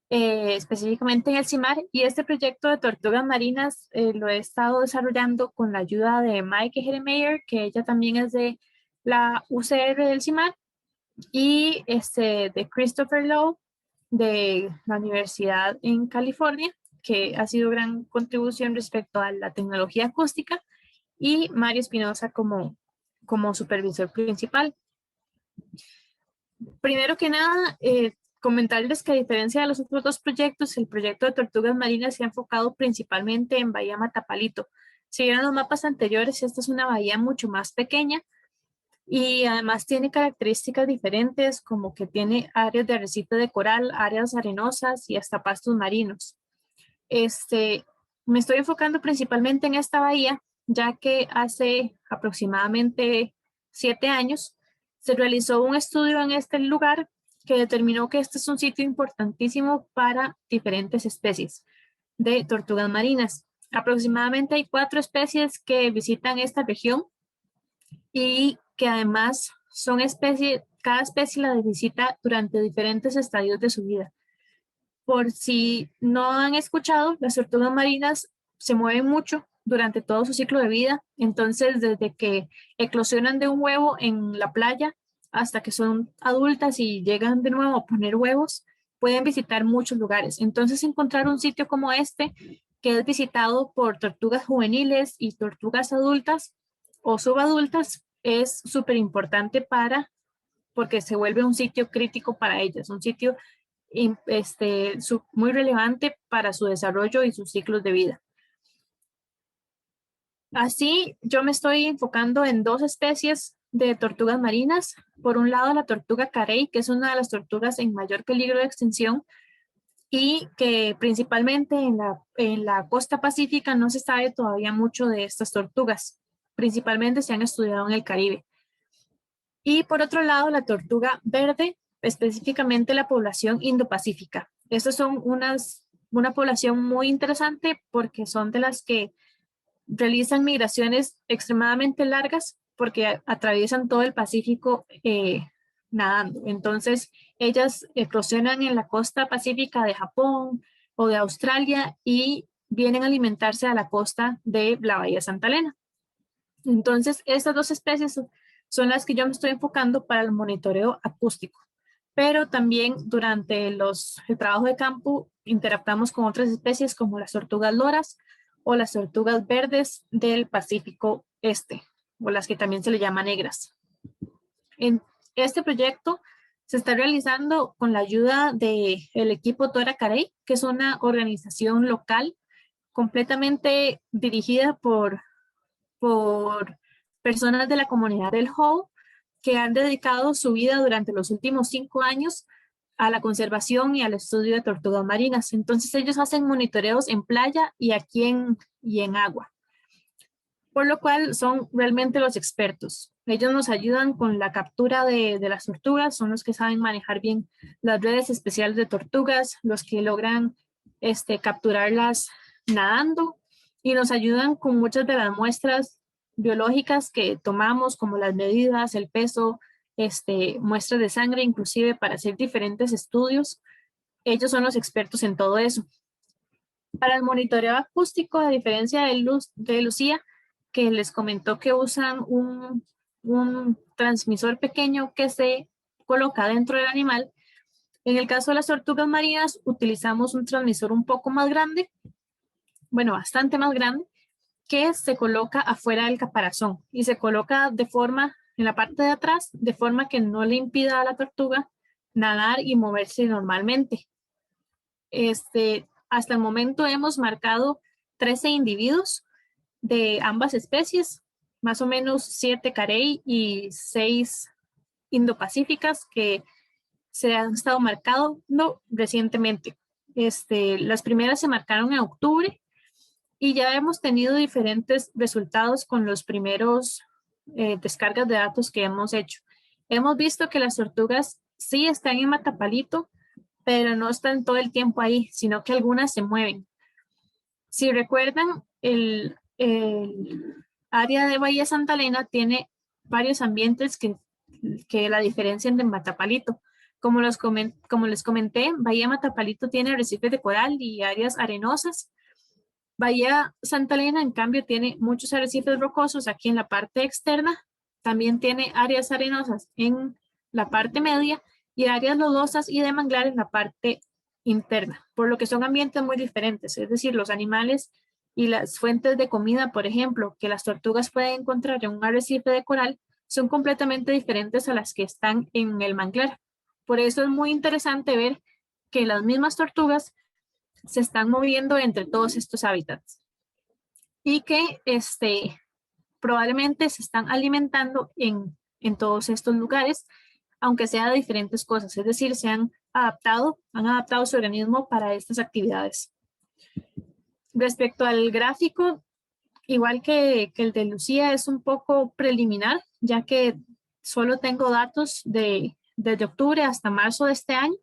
específicamente en el CIMAR, y este proyecto de tortugas marinas lo he estado desarrollando con la ayuda de Mike Heremeyer, que ella también es de la UCR del CIMAR, y de Christopher Lowe de la Universidad en California, que ha sido gran contribución respecto a la tecnología acústica, y Mario Espinosa como supervisor principal. Primero que nada, comentarles que a diferencia de los otros dos proyectos, el proyecto de tortugas marinas se ha enfocado principalmente en Bahía Matapalito. Si vieron los mapas anteriores, esta es una bahía mucho más pequeña y además tiene características diferentes, como que tiene áreas de arrecife de coral, áreas arenosas y hasta pastos marinos. Me estoy enfocando principalmente en esta bahía, ya que hace aproximadamente 7 años se realizó un estudio en este lugar que determinó que este es un sitio importantísimo para diferentes especies de tortugas marinas. Aproximadamente hay 4 especies que visitan esta región y que además son especies, cada especie la visita durante diferentes estadios de su vida. Por si no han escuchado, las tortugas marinas se mueven mucho durante todo su ciclo de vida. Entonces, desde que eclosionan de un huevo en la playa hasta que son adultas y llegan de nuevo a poner huevos, pueden visitar muchos lugares. Entonces, encontrar un sitio como este, que es visitado por tortugas juveniles y tortugas adultas o subadultas, es súper importante porque se vuelve un sitio crítico para ellas, un sitio muy relevante para su desarrollo y sus ciclos de vida. Así, yo me estoy enfocando en 2 especies de tortugas marinas. Por un lado, la tortuga carey, que es una de las tortugas en mayor peligro de extinción y que principalmente en la costa pacífica no se sabe todavía mucho de estas tortugas. Principalmente se han estudiado en el Caribe. Y por otro lado, la tortuga verde, específicamente la población indopacífica. Estas son una población muy interesante porque son de las que realizan migraciones extremadamente largas porque atraviesan todo el Pacífico nadando. Entonces, ellas eclosionan en la costa pacífica de Japón o de Australia y vienen a alimentarse a la costa de la Bahía Santa Elena. Entonces, estas 2 especies son las que yo me estoy enfocando para el monitoreo acústico. Pero también durante el trabajo de campo interactuamos con otras especies como las tortugas loras o las tortugas verdes del Pacífico Este, o las que también se le llama negras. En este proyecto se está realizando con la ayuda del equipo Tora Carey, que es una organización local completamente dirigida por personas de la comunidad del Howe que han dedicado su vida durante los últimos 5 años a la conservación y al estudio de tortugas marinas. Entonces ellos hacen monitoreos en playa y aquí en agua, por lo cual son realmente los expertos. Ellos nos ayudan con la captura de las tortugas, son los que saben manejar bien las redes especiales de tortugas, los que logran capturarlas nadando y nos ayudan con muchas de las muestras biológicas que tomamos, como las medidas, el peso, muestras de sangre, inclusive para hacer diferentes estudios. Ellos son los expertos en todo eso. Para el monitoreo acústico, a diferencia de Lucía, que les comentó que usan un transmisor pequeño que se coloca dentro del animal, en el caso de las tortugas marinas utilizamos un transmisor un poco más grande, bueno, bastante más grande, que se coloca afuera del caparazón y se coloca en la parte de atrás, de forma que no le impida a la tortuga nadar y moverse normalmente. Hasta el momento hemos marcado 13 individuos de ambas especies, más o menos 7 carey y 6 indopacíficas que se han estado marcando recientemente. Las primeras se marcaron en octubre y ya hemos tenido diferentes resultados con los primeros descargas de datos que hemos hecho. Hemos visto que las tortugas sí están en Matapalito, pero no están todo el tiempo ahí, sino que algunas se mueven. Si recuerdan, el área de Bahía Santa Elena tiene varios ambientes que la diferencian de Matapalito. Como les comenté, Bahía Matapalito tiene arrecifes de coral y áreas arenosas. Bahía Santa Elena, en cambio, tiene muchos arrecifes rocosos aquí en la parte externa. También tiene áreas arenosas en la parte media y áreas lodosas y de manglar en la parte interna, por lo que son ambientes muy diferentes. Es decir, los animales y las fuentes de comida, por ejemplo, que las tortugas pueden encontrar en un arrecife de coral, son completamente diferentes a las que están en el manglar. Por eso es muy interesante ver que las mismas tortugas se están moviendo entre todos estos hábitats y que probablemente se están alimentando en todos estos lugares, aunque sea de diferentes cosas, es decir, han adaptado su organismo para estas actividades. Respecto al gráfico, igual que el de Lucía, es un poco preliminar, ya que solo tengo datos desde octubre hasta marzo de este año.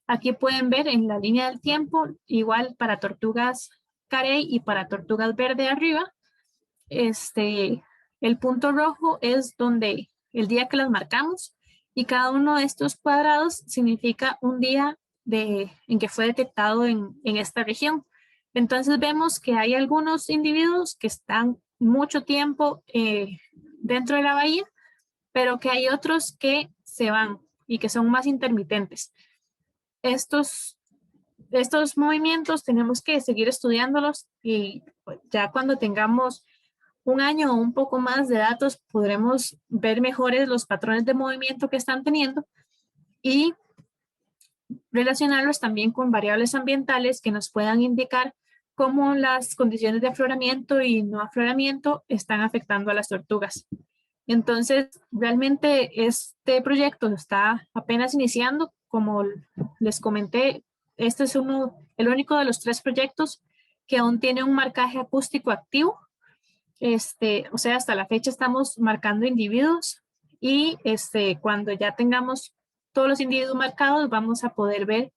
Aquí pueden ver en la línea del tiempo, igual para tortugas carey y para tortugas verde arriba, el punto rojo es donde el día que las marcamos y cada uno de estos cuadrados significa un día en que fue detectado en esta región. Entonces vemos que hay algunos individuos que están mucho tiempo dentro de la bahía, pero que hay otros que se van y que son más intermitentes. Estos movimientos tenemos que seguir estudiándolos y ya cuando tengamos un año o un poco más de datos podremos ver mejores los patrones de movimiento que están teniendo y relacionarlos también con variables ambientales que nos puedan indicar cómo las condiciones de afloramiento y no afloramiento están afectando a las tortugas. Entonces, realmente este proyecto está apenas iniciando. Como les comenté, este es el único de los 3 proyectos que aún tiene un marcaje acústico activo. O sea, hasta la fecha estamos marcando individuos y cuando ya tengamos todos los individuos marcados, vamos a poder ver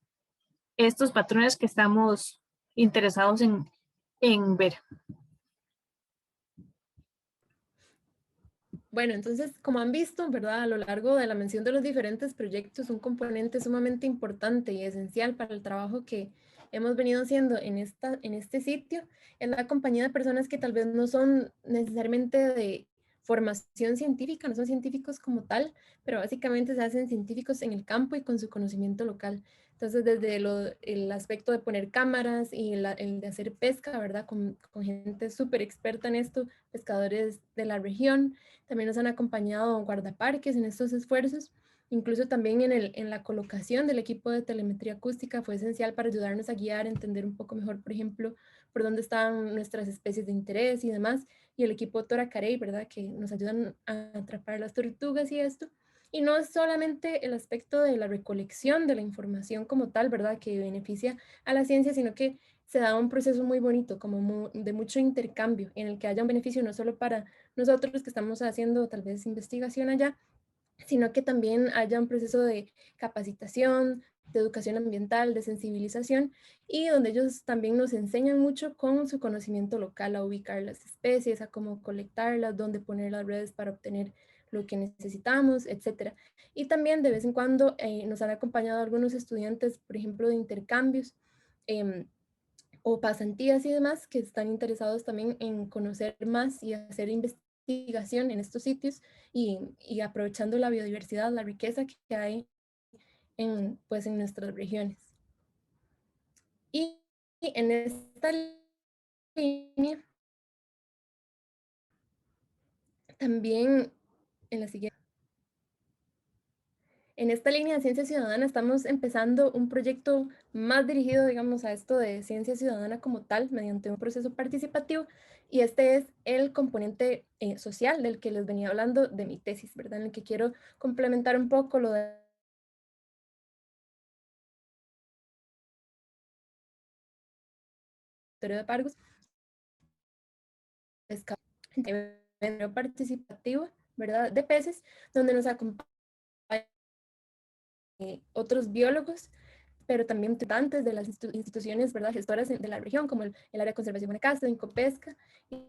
estos patrones que estamos interesados en ver. Bueno, entonces, como han visto, ¿verdad? A lo largo de la mención de los diferentes proyectos, un componente sumamente importante y esencial para el trabajo que hemos venido haciendo en este sitio es la compañía de personas que tal vez no son necesariamente de formación científica, no son científicos como tal, pero básicamente se hacen científicos en el campo y con su conocimiento local. Entonces, desde el aspecto de poner cámaras y el de hacer pesca, ¿verdad? Con gente súper experta en esto, pescadores de la región. También nos han acompañado guardaparques en estos esfuerzos. Incluso también en la colocación del equipo de telemetría acústica fue esencial para ayudarnos a guiar, a entender un poco mejor, por ejemplo, por dónde estaban nuestras especies de interés y demás. Y el equipo Tora Carey, ¿verdad? Que nos ayudan a atrapar las tortugas y esto. Y no es solamente el aspecto de la recolección de la información como tal, ¿verdad? Que beneficia a la ciencia, sino que se da un proceso muy bonito, como de mucho intercambio, en el que haya un beneficio no solo para nosotros que estamos haciendo tal vez investigación allá, sino que también haya un proceso de capacitación, de educación ambiental, de sensibilización, y donde ellos también nos enseñan mucho con su conocimiento local a ubicar las especies, a cómo colectarlas, dónde poner las redes para obtener lo que necesitamos, etcétera. Y también de vez en cuando nos han acompañado algunos estudiantes, por ejemplo, de intercambios o pasantías y demás, que están interesados también en conocer más y hacer investigación en estos sitios y aprovechando la biodiversidad, la riqueza que hay pues, en nuestras regiones. Y en esta línea, también en la siguiente. En esta línea de ciencia ciudadana estamos empezando un proyecto más dirigido, digamos, a esto de ciencia ciudadana como tal, mediante un proceso participativo, y este es el componente social del que les venía hablando de mi tesis, ¿verdad? En el que quiero complementar un poco lo de de Pargos, participativo, ¿verdad? De peces, donde nos acompañan otros biólogos, pero también representantes de las instituciones, ¿verdad?, gestoras de la región, como el área de conservación Guanacaste, Incopesca, y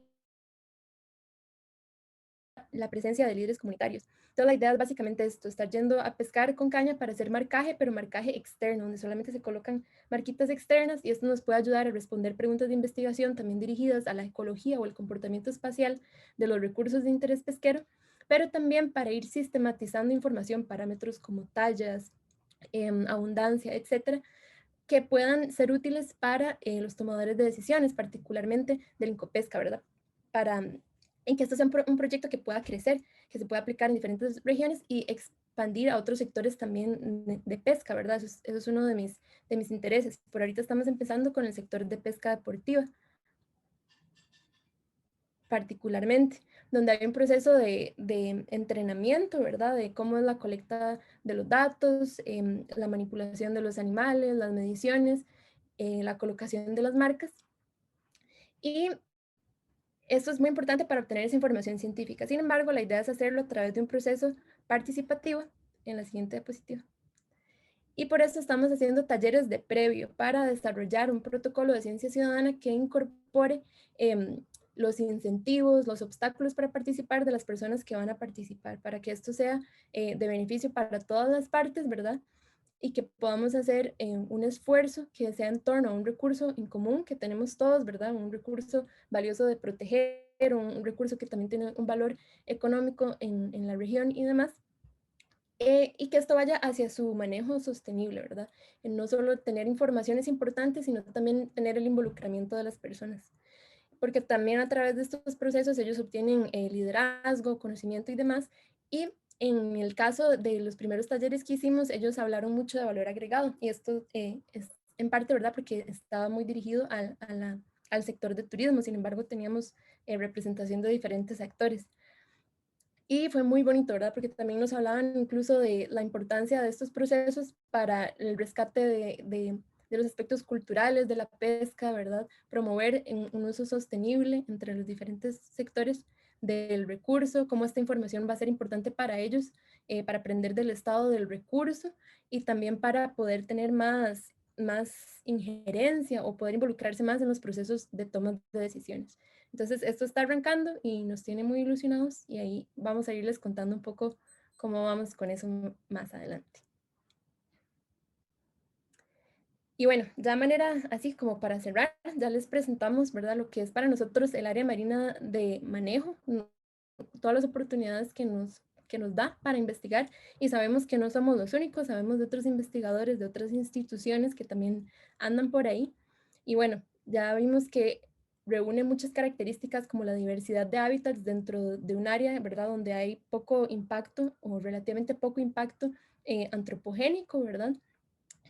la presencia de líderes comunitarios. Entonces la idea es básicamente esto, estar yendo a pescar con caña para hacer marcaje, pero marcaje externo, donde solamente se colocan marquitas externas, y esto nos puede ayudar a responder preguntas de investigación también dirigidas a la ecología o el comportamiento espacial de los recursos de interés pesquero, pero también para ir sistematizando información, parámetros como tallas, abundancia, etcétera, que puedan ser útiles para los tomadores de decisiones, particularmente del Incopesca, ¿verdad? En que esto sea un proyecto que pueda crecer, que se pueda aplicar en diferentes regiones y expandir a otros sectores también de pesca, ¿verdad? Eso es uno de mis intereses. Por ahorita estamos empezando con el sector de pesca deportiva, particularmente, donde hay un proceso de entrenamiento, ¿verdad? De cómo es la colecta de los datos, la manipulación de los animales, las mediciones, la colocación de las marcas. Y esto es muy importante para obtener esa información científica. Sin embargo, la idea es hacerlo a través de un proceso participativo, en la siguiente diapositiva. Y por eso estamos haciendo talleres de previo para desarrollar un protocolo de ciencia ciudadana que incorpore los incentivos, los obstáculos para participar de las personas que van a participar, para que esto sea de beneficio para todas las partes, ¿verdad? Y que podamos hacer un esfuerzo que sea en torno a un recurso en común que tenemos todos, ¿verdad? Un recurso valioso de proteger, un recurso que también tiene un valor económico en la región y demás. Y que esto vaya hacia su manejo sostenible, ¿verdad? No solo tener información es importante, sino también tener el involucramiento de las personas. Porque también a través de estos procesos ellos obtienen liderazgo, conocimiento y demás. Y en el caso de los primeros talleres que hicimos, ellos hablaron mucho de valor agregado. Y esto es en parte, ¿verdad? Porque estaba muy dirigido al sector de turismo. Sin embargo, teníamos representación de diferentes actores. Y fue muy bonito, ¿verdad? Porque también nos hablaban incluso de la importancia de estos procesos para el rescate de los aspectos culturales de la pesca, ¿verdad? Promover un uso sostenible entre los diferentes sectores del recurso, cómo esta información va a ser importante para ellos, para aprender del estado del recurso y también para poder tener más injerencia o poder involucrarse más en los procesos de toma de decisiones. Entonces, esto está arrancando y nos tiene muy ilusionados y ahí vamos a irles contando un poco cómo vamos con eso más adelante. Y bueno, ya de manera así como para cerrar, ya les presentamos, ¿verdad?, lo que es para nosotros el área marina de manejo, todas las oportunidades que nos da para investigar, y sabemos que no somos los únicos, sabemos de otros investigadores, de otras instituciones que también andan por ahí. Y bueno, ya vimos que reúne muchas características como la diversidad de hábitats dentro de un área, ¿verdad?, donde hay poco impacto o relativamente poco impacto antropogénico, ¿verdad?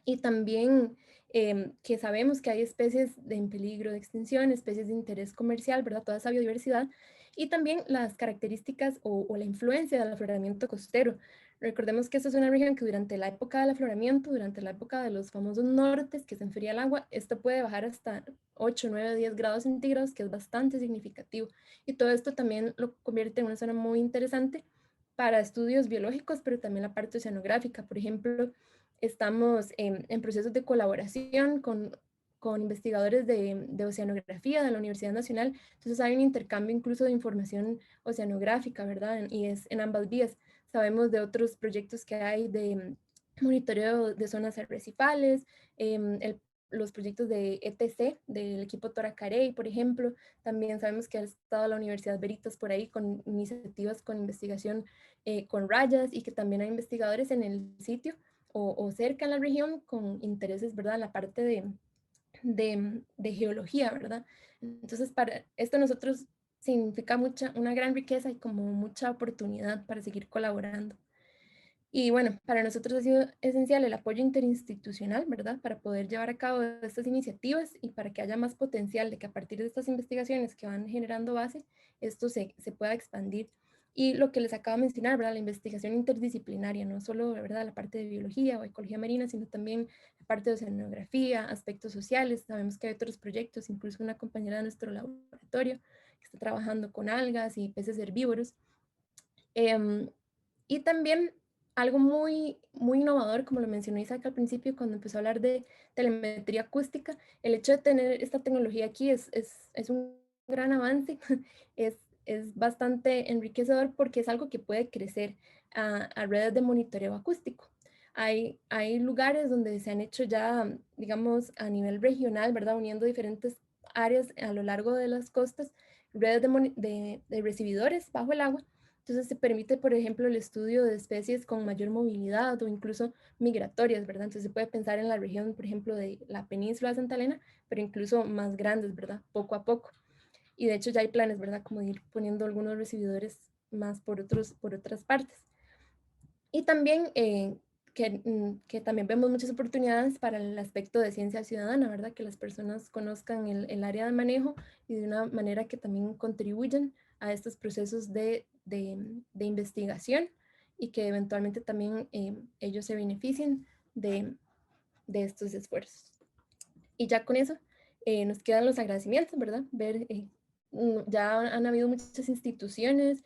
Y también que sabemos que hay especies en peligro de extinción, especies de interés comercial, ¿verdad? Toda esa biodiversidad. Y también las características o la influencia del afloramiento costero. Recordemos que esta es una región que durante la época del afloramiento, durante la época de los famosos nortes, que se enfría el agua, esto puede bajar hasta 8, 9, 10 grados centígrados, que es bastante significativo. Y todo esto también lo convierte en una zona muy interesante para estudios biológicos, pero también la parte oceanográfica. Por ejemplo, estamos en procesos de colaboración con investigadores de oceanografía de la Universidad Nacional. Entonces hay un intercambio incluso de información oceanográfica, ¿verdad? Y es en ambas vías. Sabemos de otros proyectos que hay de monitoreo de zonas arrecifales, los proyectos de ETC, del equipo Toracarey, por ejemplo. También sabemos que ha estado la Universidad Veritas por ahí con iniciativas con investigación con rayas, y que también hay investigadores en el sitio o cerca en la región con intereses, ¿verdad?, en la parte de geología, ¿verdad? Entonces, para esto nosotros significa una gran riqueza y como mucha oportunidad para seguir colaborando. Y bueno, para nosotros ha sido esencial el apoyo interinstitucional, ¿verdad?, para poder llevar a cabo estas iniciativas y para que haya más potencial de que a partir de estas investigaciones que van generando base, esto se pueda expandir. Y lo que les acabo de mencionar, ¿verdad?, la investigación interdisciplinaria, no solo, ¿verdad?, la parte de biología o ecología marina, sino también la parte de oceanografía, aspectos sociales. Sabemos que hay otros proyectos, incluso una compañera de nuestro laboratorio que está trabajando con algas y peces herbívoros. Y también algo muy, muy innovador, como lo mencionó Isaac al principio, cuando empezó a hablar de telemetría acústica. El hecho de tener esta tecnología aquí es un gran avance, es, es bastante enriquecedor porque es algo que puede crecer a redes de monitoreo acústico. Hay lugares donde se han hecho ya, digamos, a nivel regional, ¿verdad? Uniendo diferentes áreas a lo largo de las costas, redes de recibidores bajo el agua. Entonces se permite, por ejemplo, el estudio de especies con mayor movilidad o incluso migratorias, ¿verdad? Entonces se puede pensar en la región, por ejemplo, de la península de Santa Elena, pero incluso más grandes, ¿verdad? Poco a poco. Y de hecho ya hay planes, ¿verdad? Como de ir poniendo algunos recibidores más por otras partes. Y también que también vemos muchas oportunidades para el aspecto de ciencia ciudadana, ¿verdad? Que las personas conozcan el área de manejo y de una manera que también contribuyan a estos procesos de investigación y que eventualmente también ellos se beneficien de estos esfuerzos. Y ya con eso nos quedan los agradecimientos, ¿verdad? Ver, ya han habido muchas instituciones,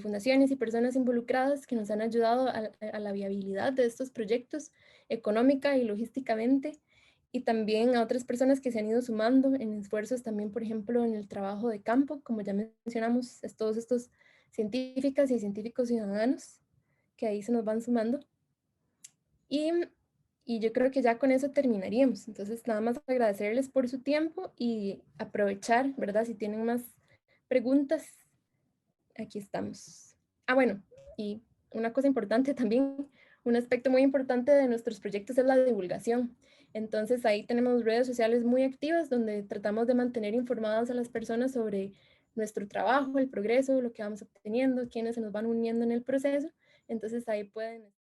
fundaciones y personas involucradas que nos han ayudado a la viabilidad de estos proyectos económica y logísticamente, y también a otras personas que se han ido sumando en esfuerzos también, por ejemplo, en el trabajo de campo, como ya mencionamos, todos estos científicas y científicos ciudadanos que ahí se nos van sumando. Y yo creo que ya con eso terminaríamos. Entonces, nada más agradecerles por su tiempo y aprovechar, ¿verdad? Si tienen más preguntas, aquí estamos. Ah, bueno, y una cosa importante también, un aspecto muy importante de nuestros proyectos es la divulgación. Entonces, ahí tenemos redes sociales muy activas donde tratamos de mantener informadas a las personas sobre nuestro trabajo, el progreso, lo que vamos obteniendo, quienes se nos van uniendo en el proceso. Entonces, ahí pueden